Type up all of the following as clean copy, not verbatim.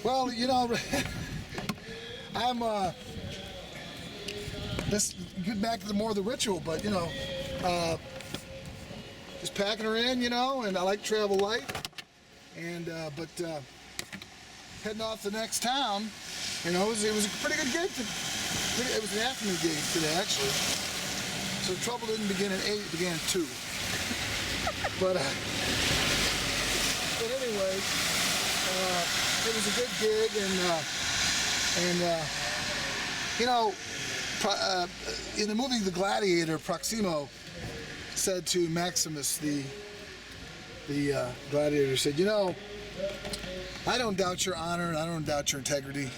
Well, I'm let's get back to the more of the ritual, but just packing her in, and I like to travel light, and but heading off to the next town, it was a pretty good gig. It was an afternoon gig today, actually. So the trouble didn't begin at 8; it began at 2. But anyway, it was a good gig, in the movie The Gladiator, Proximo said to Maximus, the gladiator, said, I don't doubt your honor and I don't doubt your integrity,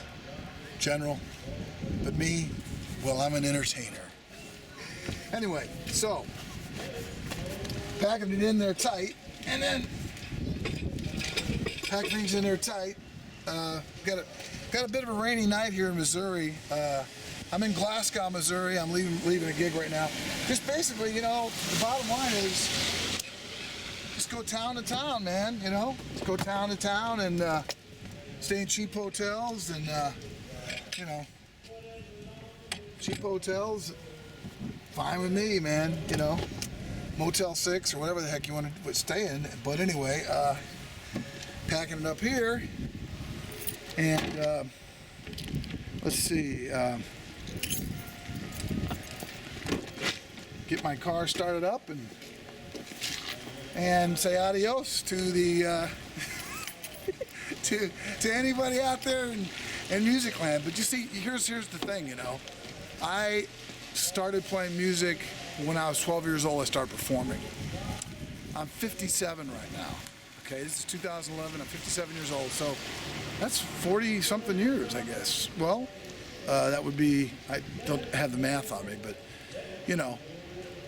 General, but me, well, I'm an entertainer. Anyway, so packing it in there tight, and then packing things in there tight. Got a bit of a rainy night here in Missouri. I'm in Glasgow, Missouri. I'm leaving a gig right now. Just basically, the bottom line is just go town to town, man. Just go town to town and stay in cheap hotels and cheap hotels. Fine with me, man. Motel 6 or whatever the heck you want to stay in. But anyway, packing it up here, and let's see. Get my car started up and say adios to the to anybody out there in music land. But you see, here's the thing. I started playing music when I was 12 years old. I started performing. I'm 57 right now. Okay, this is 2011. I'm 57 years old, so that's 40 something years, I guess. Well, that would be, I don't have the math on me, but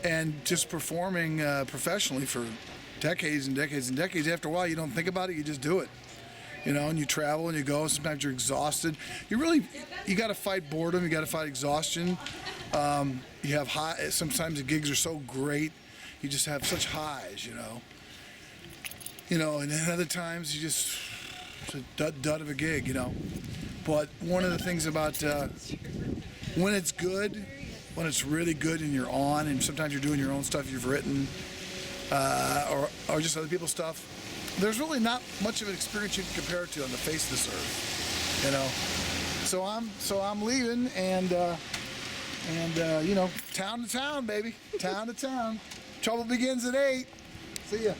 and just performing professionally for decades and decades and decades. After a while, you don't think about it, you just do it. And you travel and you go. Sometimes you're exhausted. You got to fight boredom. You got to fight exhaustion. You have high. Sometimes the gigs are so great, you just have such highs. And then other times it's a dud of a gig. But one of the things about when it's good, when it's really good and you're on, and sometimes you're doing your own stuff you've written, or just other people's stuff. There's really not much of an experience you can compare it to on the face of this earth, So I'm leaving, and town to town, baby, town to town. Trouble begins at 8. See ya.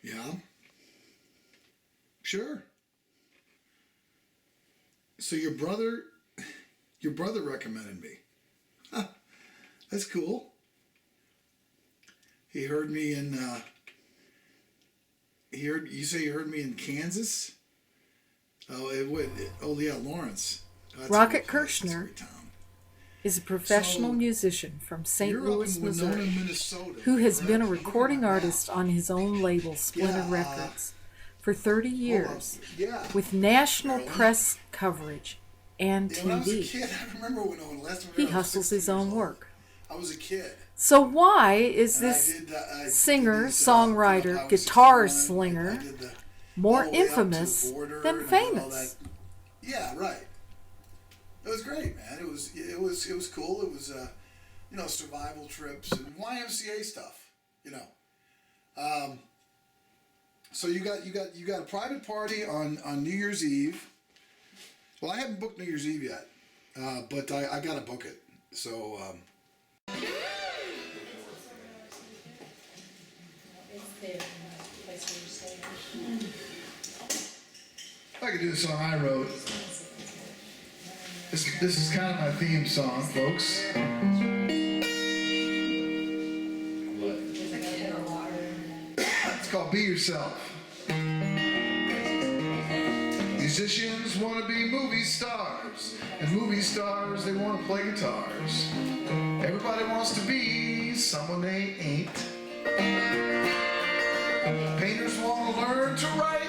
Yeah. Sure. So your brother recommended me. Huh, that's cool. He heard me in. You say you heard me in Kansas? Oh, yeah, Lawrence. Oh, Rocket Kirchner is a professional musician from St. Louis, Missouri, who has been a recording artist on his own label, Splinter Records, for 30 years, with national press coverage and TV. When I was a kid, I remember when last time he hustles his own work. I was a kid. So why is this singer, songwriter, guitar slinger more infamous than famous? Yeah, right. It was great, man. It was cool. It was survival trips and YMCA stuff. So you got a private party on New Year's Eve. Well, I haven't booked New Year's Eve yet, but I gotta book it. So. I could do the song I wrote. This is kind of my theme song, folks. It's called Be Yourself. Musicians want to be movie stars, and movie stars, they want to play guitars. Everybody wants to be someone they ain't. Painters want to learn to write.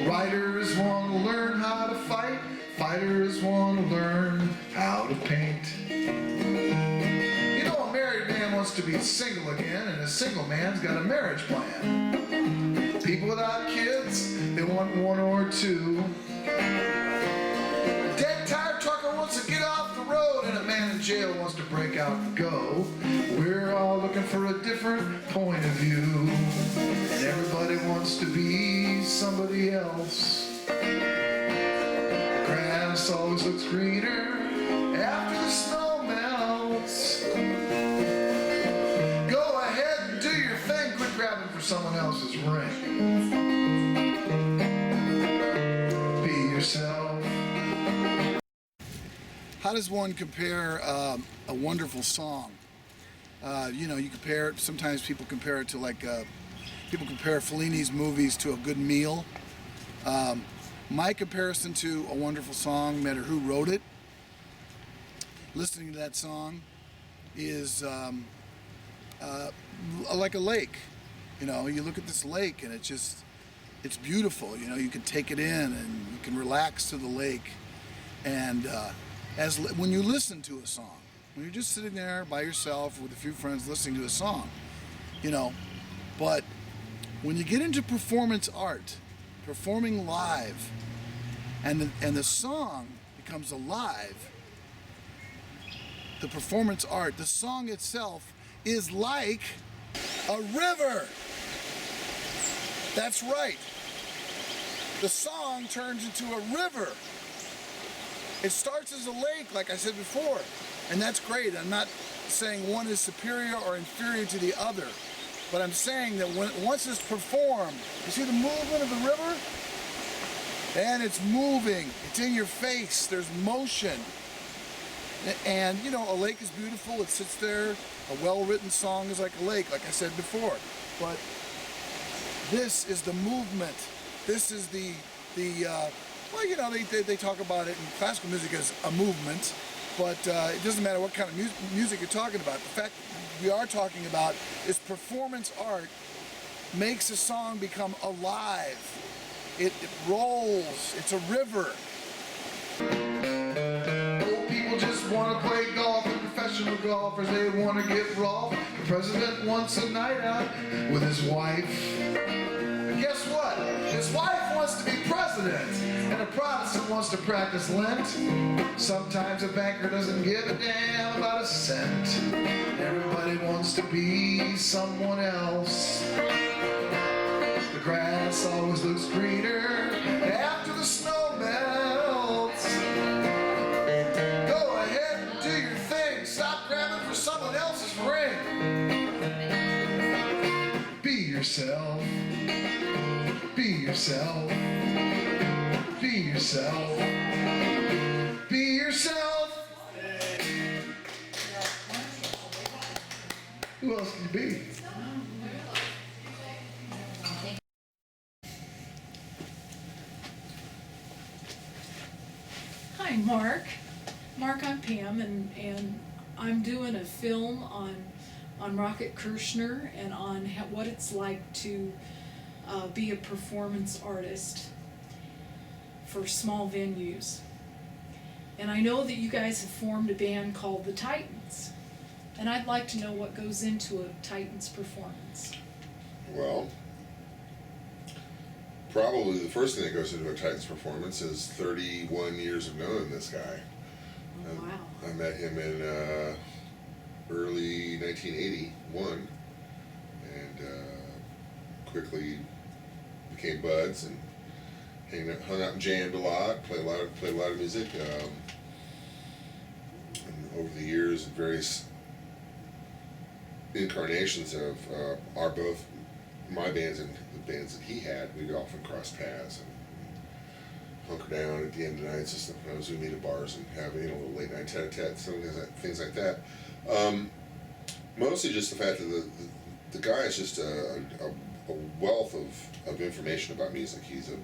Writers want to learn how to fight. Fighters want to learn how to paint. wants to be single again, and a single man's got a marriage plan. People without kids, they want one or two. A dead, tired trucker wants to get off the road, and a man in jail wants to break out and go. We're all looking for a different point of view, and everybody wants to be somebody else. The grass always looks greener after the snow melts. Go ahead and do your thing, quit grabbing for someone else's ring. Be yourself. How does one compare a wonderful song? You know, you compare it, sometimes people compare it to people compare Fellini's movies to a good meal. My comparison to a wonderful song, no matter who wrote it, listening to that song is like a lake. You know, you look at this lake and it's beautiful. You know, you can take it in and you can relax to the lake. And when you listen to a song, when you're just sitting there by yourself with a few friends listening to a song, you know, but when you get into performance art, performing live, and the song becomes alive, the performance art, the song itself is like a river. That's right. The song turns into a river. It starts as a lake, like I said before, and that's great. I'm not saying one is superior or inferior to the other, but I'm saying that once it's performed, you see the movement of the river? And it's moving, it's in your face, there's motion. And you know, a lake is beautiful, it sits there. A well-written song is like a lake, like I said before. But this is the movement. This is well, you know, they talk about it in classical music as a movement, but it doesn't matter what kind of music you're talking about. The fact we are talking about is performance art makes a song become alive. It rolls, it's a river. Old people just want to play golf, and professional golfers, they want to get raw. The president wants a night out with his wife. And guess what? His wife wants to be president, and a Protestant wants to practice Lent. Sometimes a banker doesn't give a damn about a cent. Everybody wants to be someone else. The grass always looks greener after the snow melts. Go ahead and do your thing. Stop grabbing for someone else's ring. Be yourself. Be yourself. Be yourself. Be yourself. Who else can you be? Hi, Mark. Mark, I'm Pam, and I'm doing a film on Rocket Kirchner and on what it's like to be a performance artist for small venues. And I know that you guys have formed a band called the Titans, and I'd like to know what goes into a Titans performance. Well, probably the first thing that goes into a Titans performance is 31 years of knowing this guy. Oh, wow. I met him in early 1981, and quickly became buds and hung out and jammed a lot, played a lot of music. And over the years, various incarnations of both my bands and the bands that he had, we'd often cross paths and hunker down at the end of the night. Just sometimes we meet at bars and have little late night tete-a-tete, things like that. Mostly just the fact that the guy is just a wealth of information about music. He's a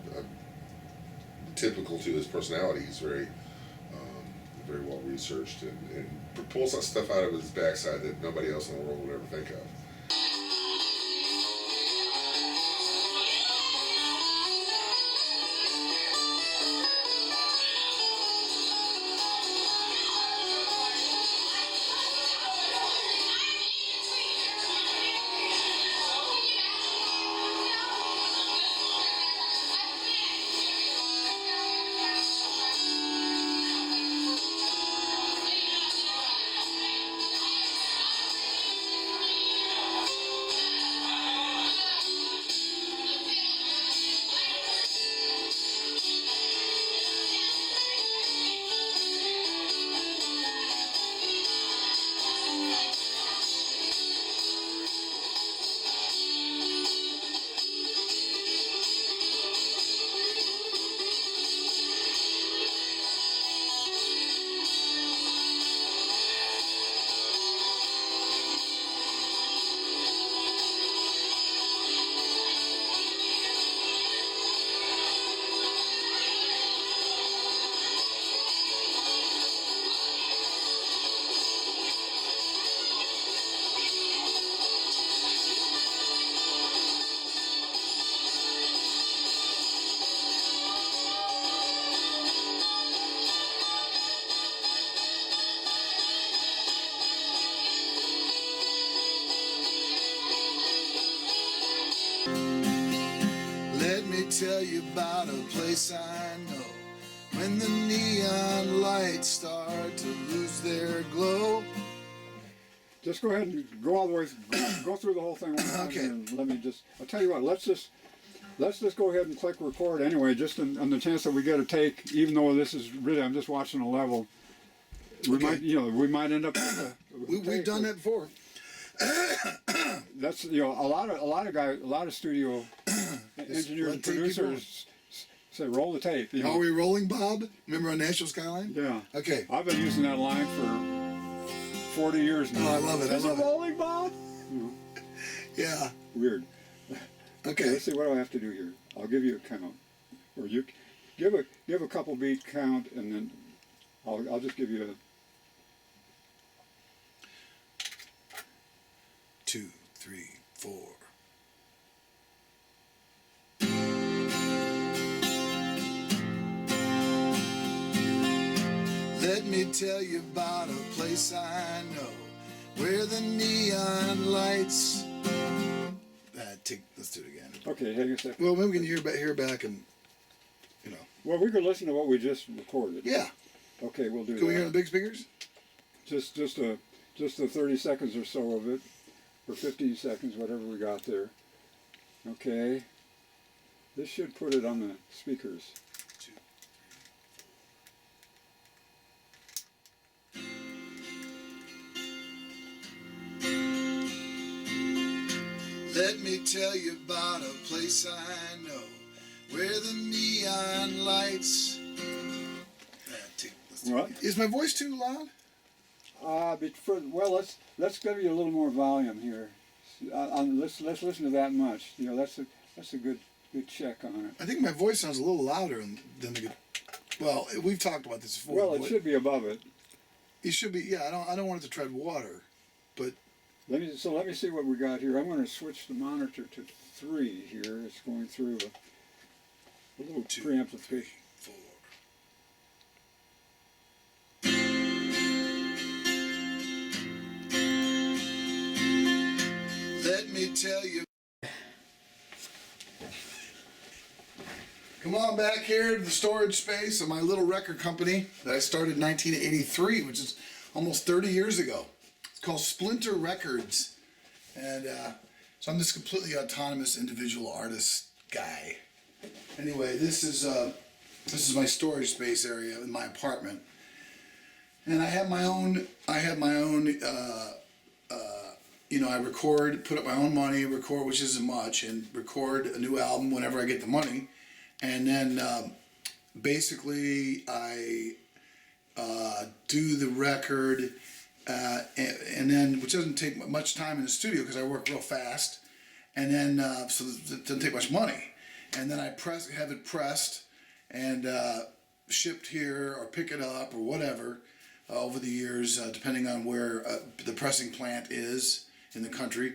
typical to his personality. He's very well researched and pulls that stuff out of his backside that nobody else in the world would ever think of. place I know. When the neon lights start to lose their glow. Just go ahead and go all the way, go through the whole thing one time. Okay. And let me just, I'll tell you what, let's just go ahead and click record anyway, just on the chance that we get a take, even though this is really, I'm just watching a level. We Okay. might, we might end up We've done that before. That's, a lot of studio engineers and producers say roll the tape. Are we rolling, Bob? Remember on National Skyline? Yeah. Okay. I've been using that line for 40 years now. Oh, I love it. Is I love it rolling, Bob? Yeah. Weird. Okay. Let's see, what do I have to do here? I'll give you a count, or you give a couple beat count, and then I'll just give you a 2, 3, 4. Let me tell you about a place I know where the neon lights. Let's do it again. Okay, hang on a second. Well, maybe we can hear back and, Well, we could listen to what we just recorded. Yeah. Okay, we'll do Can we hear that. the big speakers? Just the 30 seconds or so of it, or 15 seconds, whatever we got there. Okay. This should put it on the speakers. 2, 3. Let me tell you about a place I know where the neon lights. What? Is my voice too loud? Let's give you a little more volume here. Let's listen to that much. That's a good check on it. I think my voice sounds a little louder than the. Well, we've talked about this before. Well, it should be above it. It should be. Yeah, I don't want it to tread water, but. Let me see what we got here. I'm going to switch the monitor to 3 here. It's going through a little 2, preamplification. 3, 4. Let me tell you. Come on back here to the storage space of my little record company that I started in 1983, which is almost 30 years ago. It's called Splinter Records. And so I'm this completely autonomous individual artist guy. Anyway, this is my storage space area in my apartment. And I have my own I record, put up my own money, record, which isn't much, and record a new album whenever I get the money. And then basically I do the record, and then, which doesn't take much time in the studio because I work real fast. And then, so it doesn't take much money. And then I have it pressed and shipped here or pick it up or whatever over the years, depending on where the pressing plant is in the country.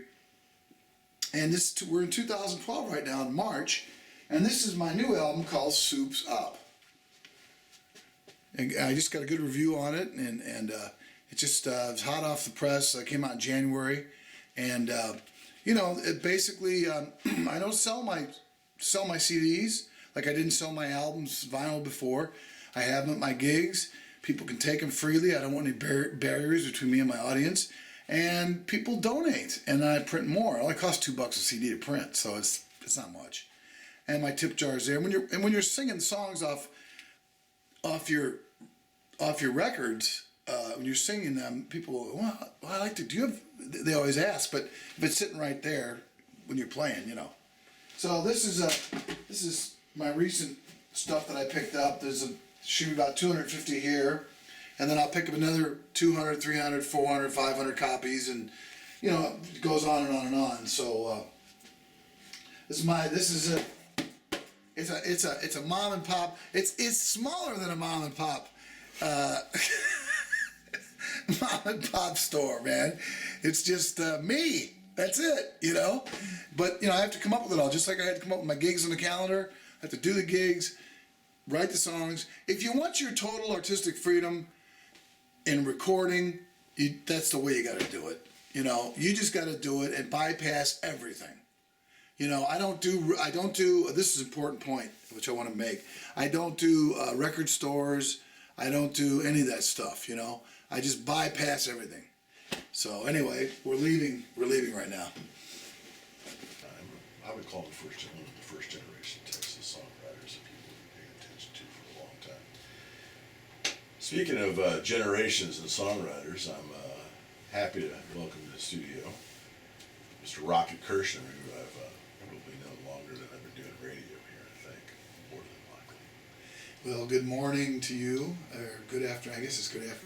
And we're in 2012 right now in March, and this is my new album called Soup's Up. And I just got a good review on it, and it just it's hot off the press. It came out in January, and it basically I don't sell my CDs like I didn't sell my albums vinyl before. I have them at my gigs. People can take them freely. I don't want any barriers between me and my audience. And people donate, and I print more. It only costs $2 a CD to print, so it's not much. And my tip jar is there. When you're singing songs off your records, when you're singing them, people go, well, I like to. Do you have? They always ask, but if it's sitting right there when you're playing, So this is my recent stuff that I picked up. Should be about 250 here, and then I'll pick up another 200, 300, 400, 500 copies, and it goes on and on and on. So it's a mom and pop. It's smaller than a mom and pop mom and pop store, man. It's just me. That's it, But I have to come up with it all, just like I had to come up with my gigs on the calendar. I have to do the gigs, write the songs. If you want your total artistic freedom in recording, that's the way you got to do it. You just got to do it and bypass everything. You know, I don't do, this is an important point, which I want to make. I don't do record stores. I don't do any of that stuff, you know. I just bypass everything. So anyway, we're leaving right now. I would call them one of the first generation Texas songwriters that people have been paying attention to for a long time. Speaking of generations and songwriters, I'm happy to welcome to the studio Mr. Rocket Kirchner, who I've probably known longer than I've been doing radio here, I think, more than likely. Well, good morning to you, or good afternoon. I guess it's good afternoon.